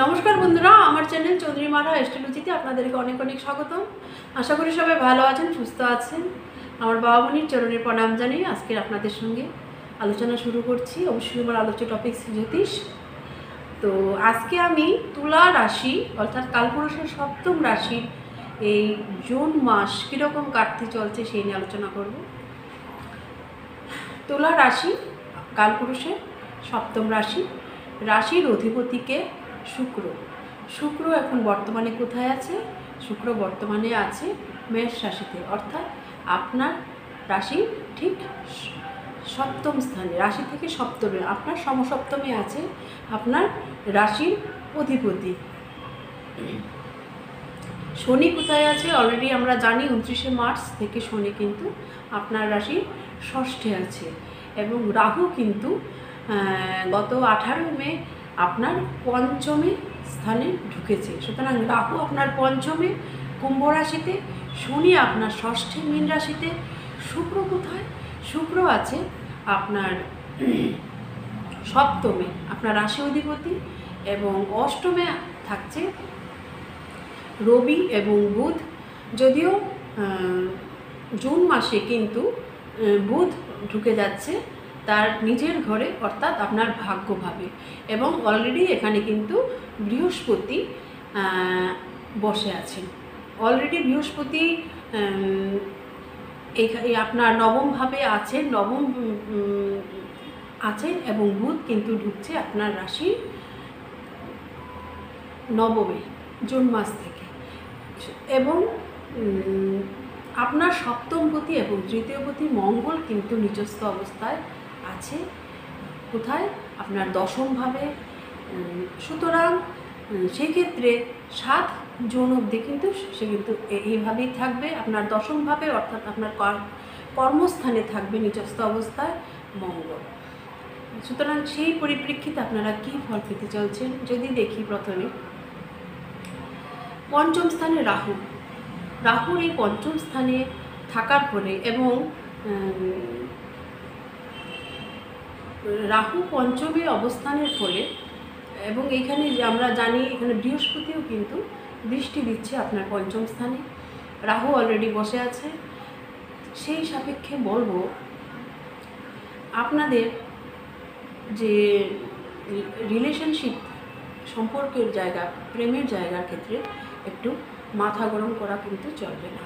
নমস্কার বন্ধুরা, আমার চ্যানেল চৌধুরী মারা এস্ট্রোলজিতে আপনাদেরকে অনেক অনেক স্বাগতম। আশা করি সবাই ভালো আছেন, সুস্থ আছেন। আমার বাবা মনির চরণের প্রণাম জানিয়ে আজকে আপনাদের সঙ্গে আলোচনা শুরু করছি। অবশ্যই আমার আলোচ্য টপিক জ্যোতিষ। তো আজকে আমি তুলা রাশি অর্থাৎ কালপুরুষের সপ্তম রাশির এই জুন মাস কীরকম কাটতে চলছে সেই নিয়ে আলোচনা করব। তুলা রাশি কালপুরুষের সপ্তম রাশি, রাশির অধিপতিকে শুক্র এখন বর্তমানে কোথায় আছে? শুক্র বর্তমানে আছে মেষ রাশিতে, অর্থাৎ আপনার রাশি ঠিক সপ্তম স্থানে, রাশি থেকে সপ্তমে, আপনার সমসপ্তমে আছে আপনার রাশির অধিপতি। শনি কোথায় আছে অলরেডি আমরা জানি, 29শে মার্চ থেকে শনি কিন্তু আপনার রাশির ষষ্ঠে আছে, এবং রাহু কিন্তু গত 18 মে আপনার পঞ্চমে স্থানে ঢুকেছে। সুতরাং রাহু আপনার পঞ্চমে কুম্ভ রাশিতে, শনি আপনার ষষ্ঠে মীন রাশিতে, শুক্র কোথায়? শুক্র আছে আপনার সপ্তমে, আপনার রাশি অধিপতি, এবং অষ্টমে থাকছে রবি এবং বুধ। যদিও জুন মাসে কিন্তু বুধ ঢুকে যাচ্ছে তার নিজের ঘরে, অর্থাৎ আপনার ভাগ্যভাবে, এবং অলরেডি এখানে কিন্তু বৃহস্পতি বসে আছেন। অলরেডি বৃহস্পতি আপনার নবমভাবে আছেন, আছেন, এবং বুধ কিন্তু ঢুকছে আপনার রাশি নবমে জুন মাস থেকে, এবং আপনার সপ্তমপতি এবং তৃতীয়পতি মঙ্গল কিন্তু নিচস্থ অবস্থায় আছে। কোথায়? আপনার দশমভাবে। সুতরাং সেক্ষেত্রে 7 জুন অবধি কিন্তু সে কিন্তু এইভাবেই থাকবে আপনার দশমভাবে, অর্থাৎ আপনার কর্মস্থানে থাকবে নিচস্থ অবস্থায় মঙ্গল। সুতরাং সেই পরিপ্রেক্ষিতে আপনারা কী ফল পেতে চলছেন যদি দেখি, প্রথমে পঞ্চম স্থানে রাহুর এই পঞ্চম স্থানে থাকার ফলে, এবং রাহু পঞ্চমে অবস্থানের ফলে, এবং এইখানে আমরা জানি এখানে বৃহস্পতিও কিন্তু দৃষ্টি দিচ্ছে আপনার পঞ্চম স্থানে, রাহু অলরেডি বসে আছে। সেই সাপেক্ষে বলবো আপনাদের যে রিলেশনশিপ, সম্পর্কের জায়গা, প্রেমের জায়গার ক্ষেত্রে একটু মাথা গরম করা কিন্তু চলবে না।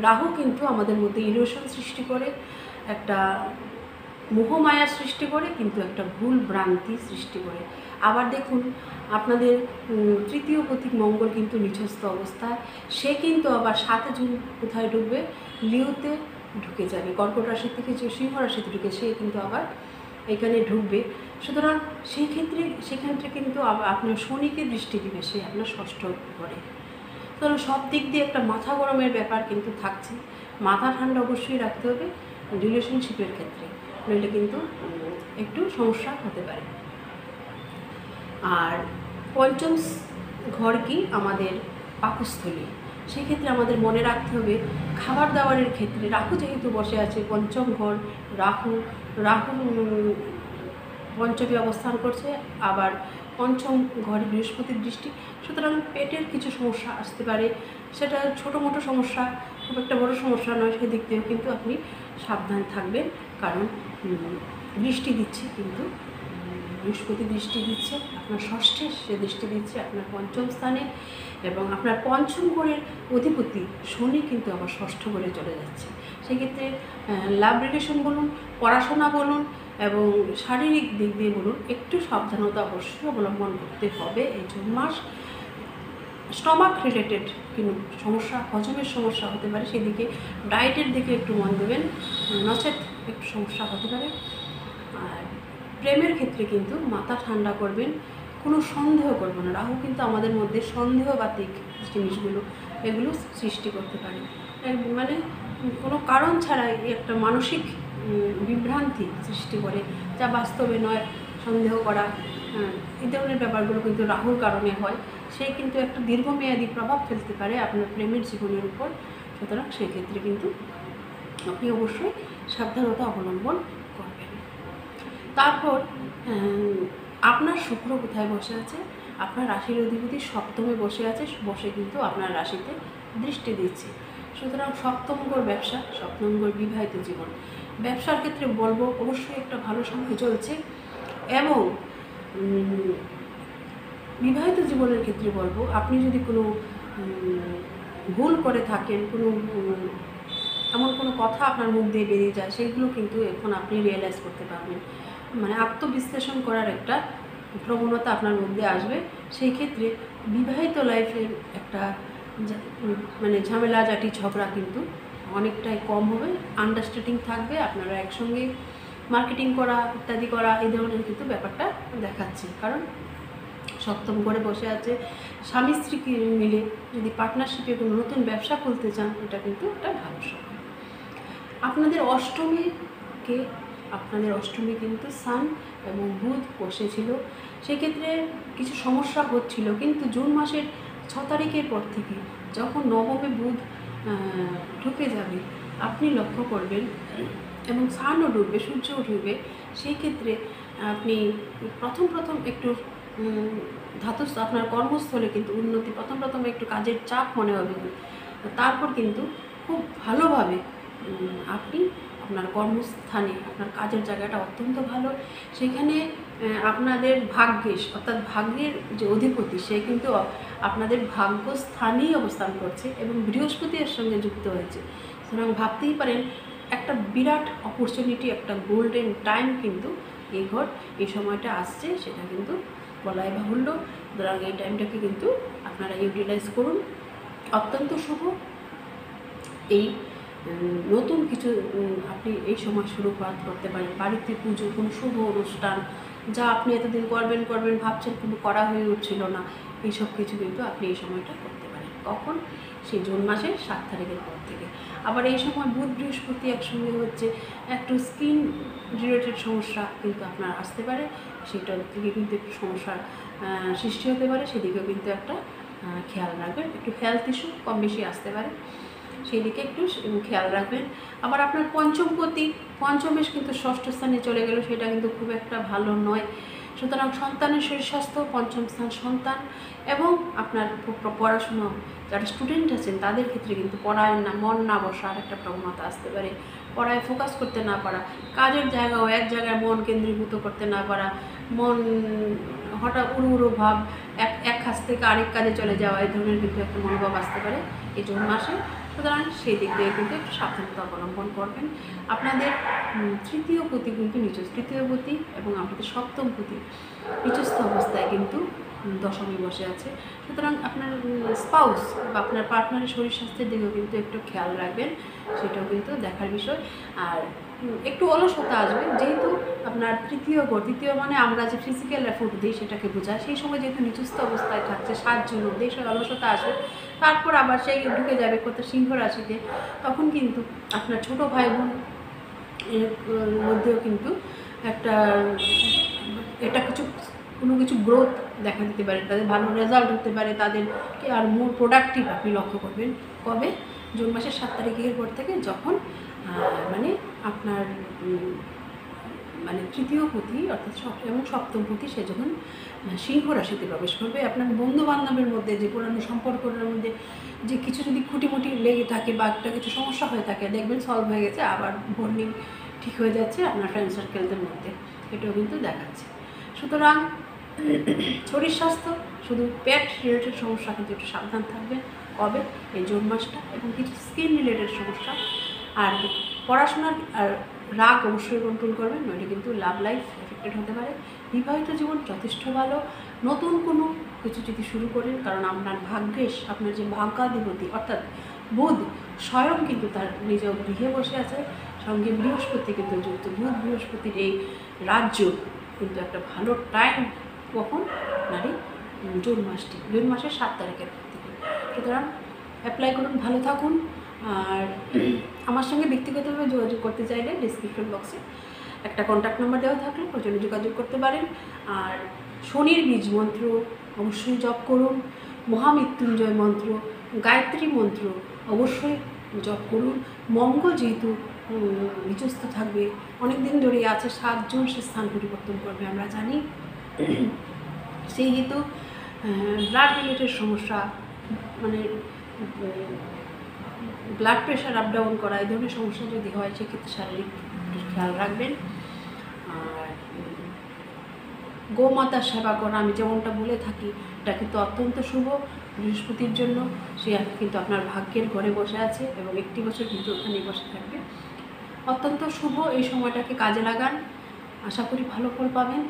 রাহু কিন্তু আমাদের মধ্যে ইলিউশন সৃষ্টি করে, একটা মোহমায়া সৃষ্টি করে, কিন্তু একটা ভুল ভ্রান্তি সৃষ্টি করে। আবার দেখুন আপনাদের তৃতীয় প্রতীক মঙ্গল কিন্তু নিচস্থ অবস্থায়, সে কিন্তু আবার 7 জুন কোথায় ঢুকবে? লিওতে ঢুকে যাবে। কর্কট রাশি থেকে যে সিংহ রাশিতে ঢুকে, সে কিন্তু আবার এখানে ঢুকবে। সুতরাং সেক্ষেত্রে কিন্তু আপনার শনিকে দৃষ্টি দিবে, সে আপনার ষষ্ঠ ঘরে। সুতরাং সব দিক দিয়ে একটা মাথা গরমের ব্যাপার কিন্তু থাকছে। মাথা ঠান্ডা অবশ্যই রাখতে হবে রিলেশনশিপের ক্ষেত্রে, নইলে কিন্তু একটু সমস্যা হতে পারে। আর পঞ্চম ঘর কি? আমাদের পাকস্থলী। সেক্ষেত্রে আমাদের মনে রাখতে হবে খাবার দাবারের ক্ষেত্রে রাহু যেহেতু বসে আছে পঞ্চম ঘর, রাহু পঞ্চমে অবস্থান করছে, আবার পঞ্চম ঘরে বৃহস্পতির দৃষ্টি। সুতরাং পেটের কিছু সমস্যা আসতে পারে, সেটা ছোটো মোটো সমস্যা, খুব একটা বড় সমস্যা নয়, সেদিক থেকেও কিন্তু আপনি সাবধান থাকবেন। কারণ দৃষ্টি দিচ্ছে, কিন্তু বৃহস্পতি দৃষ্টি দিচ্ছে আপনার ষষ্ঠে, সে দৃষ্টি দিচ্ছে আপনার পঞ্চম স্থানে, এবং আপনার পঞ্চম ঘরের অধিপতি শনি কিন্তু আবার ষষ্ঠ ঘরে চলে যাচ্ছে। সেক্ষেত্রে লাভ রিলেশন বলুন, পড়াশোনা বলুন, এবং শারীরিক দিক দিয়ে বলুন, একটু সাবধানতা অবশ্যই অবলম্বন করতে হবে এই জুন মাস। স্টমাক রিলেটেড কিন্তু সমস্যা, হজমের সমস্যা হতে পারে, সেদিকে ডায়েটের দিকে একটু মন দেবেন, নচেত একটু সমস্যা হতে পারে। আর প্রেমের ক্ষেত্রে কিন্তু মাথা ঠান্ডা করবেন, কোনো সন্দেহ করবেন না। রাহু কিন্তু আমাদের মধ্যে সন্দেহবাতিক জিনিসগুলো এগুলো সৃষ্টি করতে পারে, মানে কোনো কারণ ছাড়াই একটা মানসিক বিভ্রান্তি সৃষ্টি করে, যা বাস্তবে নয়। সন্দেহ করা, এই ধরনের ব্যাপারগুলো কিন্তু রাহুর কারণে হয়। সে কিন্তু একটা দীর্ঘমেয়াদী প্রভাব ফেলতে পারে আপনার প্রেমের জীবনের উপর। সুতরাং সেক্ষেত্রে কিন্তু আপনি অবশ্যই সাবধানতা অবলম্বন করবেন। তারপর আপনার শুক্র কোথায় বসে আছে? আপনার রাশির অধিপতি সপ্তমে বসে আছে, বসে কিন্তু আপনার রাশিতে দৃষ্টি দিচ্ছে। সুতরাং সপ্তম ঘর ব্যবসা, সপ্তম ঘর বিবাহিত জীবন। ব্যবসার ক্ষেত্রে বলবো অবশ্যই একটা ভালো সময় চলছে, এবং বিবাহিত জীবনের ক্ষেত্রে বলবো আপনি যদি কোনো ভুল করে থাকেন, কোনো এমন কোনো কথা আপনার মুখ দিয়ে বেরিয়ে যায়, সেগুলো কিন্তু এখন আপনি রিয়েলাইজ করতে পারবেন। মানে আত্মবিশ্লেষণ করার একটা প্রবণতা আপনার মধ্যে আসবে। সেই ক্ষেত্রে বিবাহিত লাইফের একটা মানে ঝামেলা জাটি ঝগড়া কিন্তু অনেকটাই কম হবে, আন্ডারস্ট্যান্ডিং থাকবে, আপনারা একসঙ্গে মার্কেটিং করা ইত্যাদি করা এই ধরনের কিন্তু ব্যাপারটা দেখাচ্ছে। কারণ সপ্তম ঘরে বসে আছে, স্বামী স্ত্রীকে মিলে যদি পার্টনারশিপে কোনো নতুন ব্যবসা খুলতে চান, এটা কিন্তু একটা ভালো সময়। আপনাদের অষ্টমী কিন্তু সান এবং বুধ বসেছিল, সেক্ষেত্রে কিছু সমস্যা হচ্ছিল, কিন্তু জুন মাসের 6 তারিখের পর থেকে যখন নবমে বুধ ঢুকে যাবে, আপনি লক্ষ্য করবেন, এবং সানও ডুববে, সূর্যও ডুববে, সেই ক্ষেত্রে আপনি প্রথম একটু ধাতস্থ আপনার কর্মস্থলে কিন্তু উন্নতি, প্রথম একটু কাজের চাপ মনে হবে, তারপর কিন্তু খুব ভালোভাবে আপনি আপনার কর্মস্থানে আপনার কাজের জায়গাটা অত্যন্ত ভালো, সেখানে আপনাদের ভাগ্যেশ অর্থাৎ ভাগ্যের যে অধিপতি সে কিন্তু আপনাদের ভাগ্যস্থানেই অবস্থান করছে এবং বৃহস্পতি এর সঙ্গে যুক্ত হয়েছে। সুতরাং ভাবতেই পারেন একটা বিরাট অপরচুনিটি, একটা গোল্ডেন টাইম কিন্তু এই সময়টা আসছে, সেটা কিন্তু বলাই বাহুল্য। সুতরাং এই টাইমটাকে কিন্তু আপনারা ইউটিলাইজ করুন, অত্যন্ত শুভ। এই নতুন কিছু আপনি এই সময় শুরু করতে পারেন, বাড়িতে পুজো, কোনো শুভ অনুষ্ঠান যা আপনি এতদিন করবেন ভাবছেন কিন্তু করা হয়ে উঠছিল না, এইসব কিছু কিন্তু আপনি এই সময়টা করতে পারেন। কখন? সেই জুন মাসের 7 তারিখের পর থেকে। আবার এই সময় বুধ বৃহস্পতি একসঙ্গে হচ্ছে, একটু স্কিন রিলেটেড সমস্যা কিন্তু আপনার আসতে পারে, সেটার থেকে কিন্তু একটু সমস্যার সৃষ্টি হতে পারে, সেদিকেও কিন্তু একটা খেয়াল রাখবেন। একটু হেলথ ইস্যু কম বেশি আসতে পারে, সেই দিকে একটু খেয়াল রাখবেন। আবার আপনার পঞ্চমেশ কিন্তু 6ষ্ঠ স্থানে চলে গেল, সেটা কিন্তু খুব একটা ভালো নয়। সুতরাং সন্তানের শরীর স্বাস্থ্য, 5ম স্থান সন্তান, এবং আপনার পড়াশুনো যারা স্টুডেন্ট আছেন তাদের ক্ষেত্রে কিন্তু পড়ায় মন না বসার একটা প্রবণতা আসতে পারে, পড়ায় ফোকাস করতে না পারা, কাজের জায়গাও এক জায়গায় মন কেন্দ্রীভূত করতে না পারা, মন হঠাৎ উড়ো ভাব, এক কাজ থেকে আরেক কাজে চলে যাওয়া, এই ধরনের কিন্তু একটা মনোভাব আসতে পারে এই জুন মাসে। সুতরাং সেই দিক দিয়ে কিন্তু একটু সাবধানতা অবলম্বন করবেন। আপনাদের তৃতীয় পতি কিন্তু তৃতীয় পতি এবং আপনাদের সপ্তম পতি নিচস্থ অবস্থায় কিন্তু দশমী বসে আছে। সুতরাং আপনার স্পাউস বা আপনার পার্টনারের শরীর স্বাস্থ্যের দিকেও কিন্তু একটু খেয়াল রাখবেন, সেটাও কিন্তু দেখার বিষয়। আর একটু অলসতা আসবে, যেহেতু আপনার তৃতীয় মানে আমরা যে ফিজিক্যাল এফোর্ট দিই সেটাকে বোঝায়, সেই সময় যেহেতু নিচস্থ অবস্থায় থাকছে 7 জুন অবধি, সেই অলসতা আসবে, তারপর আবার সেই ঢুকে যাবে কোথাও সিংহ রাশিতে, তখন কিন্তু আপনার ছোট ভাই বোন এর মধ্যেও কিন্তু এটা কোনো কিছু গ্রোথ দেখা দিতে পারে, তাদের ভালো রেজাল্ট হতে পারে, তাদেরকে আর মোর প্রোডাক্টিভ আপনি লক্ষ্য করবেন। কবে? জুন মাসের 7 তারিখের পর থেকে, যখন মানে আপনার মানে তৃতীয় পতি অর্থাৎ এবং সপ্তম পতি সে যখন সিংহ রাশিতে প্রবেশ করবে, আপনার বন্ধু বান্ধবের মধ্যে যে পুরানো সম্পর্কের মধ্যে যে কিছু যদি খুঁটিমুটি লেগে থাকে বা একটা কিছু সমস্যা হয়ে থাকে, দেখবেন সলভ হয়ে গেছে, আবার বন্ডিং ঠিক হয়ে যাচ্ছে আপনার ফ্রেন্ড সার্কেলদের মধ্যে, এটাও কিন্তু দেখাচ্ছে। সুতরাং শরীর স্বাস্থ্য, শুধু পেট রিলেটেড সমস্যা কিন্তু একটু সাবধান থাকবেন কবে? এই জুন মাসটা, এবং কিছু স্কিন রিলেটেড সমস্যা। আর পড়াশোনার আর রাগ অবশ্যই কন্ট্রোল করবেন, নইলে কিন্তু লাভ লাইফ এফেক্টেড হতে পারে। বিবাহিত জীবন যথেষ্ট ভালো। নতুন কোনো কিছু যদি শুরু করেন, কারণ আপনার ভাগ্যেশ, আপনার যে ভাগ্যাধিপতি অর্থাৎ বুধ স্বয়ং কিন্তু তার নিজ গৃহে বসে আছে, সঙ্গে বৃহস্পতি কিন্তু যুক্ত। বুধ বৃহস্পতির এই রাজ্য কিন্তু একটা ভালো টাইম। কখন? নারী জুন মাসের 7 তারিখের পর থেকে। সুতরাং অ্যাপ্লাই করুন, ভালো থাকুন। আর আমার সঙ্গে ব্যক্তিগতভাবে যোগাযোগ করতে চাইলে ডিসক্রিপশন বক্সে একটা কন্ট্যাক্ট নাম্বার দেওয়া থাকলে ওখানে যোগাযোগ করতে পারেন। আর শনির বীজ মন্ত্র অবশ্যই জপ করুন, মহামৃত্যুঞ্জয় মন্ত্র, গায়ত্রী মন্ত্র অবশ্যই জপ করুন। মঙ্গল যেহেতু নিচস্থ থাকবে, অনেক দিন ধরেই আছে, 7 জুন সে স্থান পরিবর্তন করবে আমরা জানি, সেই হেতু ব্লাড রিলেটেড সমস্যা, মানে ব্লাড প্রেশার আপ ডাউন করা, এই ধরনের সমস্যা যদি হয় সেক্ষেত্রে শারীরিক খেয়াল রাখবেন। আর গোমাতার সেবা করা, আমি যেমনটা বলে থাকি, এটা কিন্তু অত্যন্ত শুভ বৃহস্পতির জন্য। সে কিন্তু আপনার ভাগ্যের ঘরে বসে আছে এবং 1 বছর কিন্তু ওখানেই বসে থাকবে, অত্যন্ত শুভ। এই সময়টাকে কাজে লাগান, আশা করি ভালো ফল পাবেন।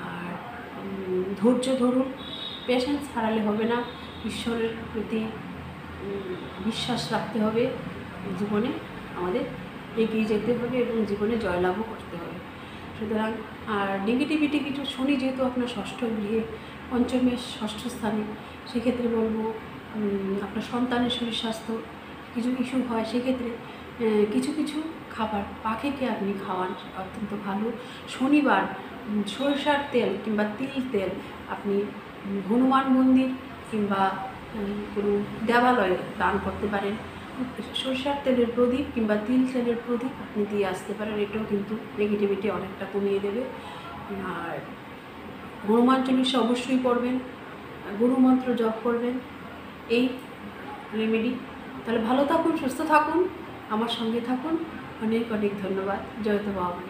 আর ধৈর্য ধরুন, পেশেন্স হারালে হবে না, ঈশ্বরের প্রতি বিশ্বাস রাখতে হবে। জীবনে আমাদের এগিয়ে যেতে হবে এবং জীবনে জয়লাভও করতে হবে। সুতরাং আর নেগেটিভিটি কিছু, শনি যেহেতু আপনার ষষ্ঠ গৃহে, পঞ্চমে ষষ্ঠ স্থানে, সেক্ষেত্রে বলবো আপনার সন্তানের শরীর স্বাস্থ্য কিছু ইস্যু হয়, সেক্ষেত্রে কিছু কিছু খাবার পাখিকে আপনি খাওয়ান, অত্যন্ত ভালো। শনিবার সরিষার তেল কিংবা তিল তেল আপনি হনুমান মন্দির কিংবা কোনো দেবালয়ে দান করতে পারেন। সরিষার তেলের প্রদীপ কিংবা তিল তেলের প্রদীপ আপনি দিয়ে আসতে পারেন, এটাও কিন্তু নেগেটিভিটি অনেকটা কমিয়ে দেবে। আর হনুমান চল্লিশা অবশ্যই পড়বেন, গুরুমন্ত্র জপ করবেন, এই রেমেডি। তাহলে ভালো থাকুন, সুস্থ থাকুন, আমার সঙ্গে থাকুন। অনেক অনেক ধন্যবাদ। জয়তো বাবা।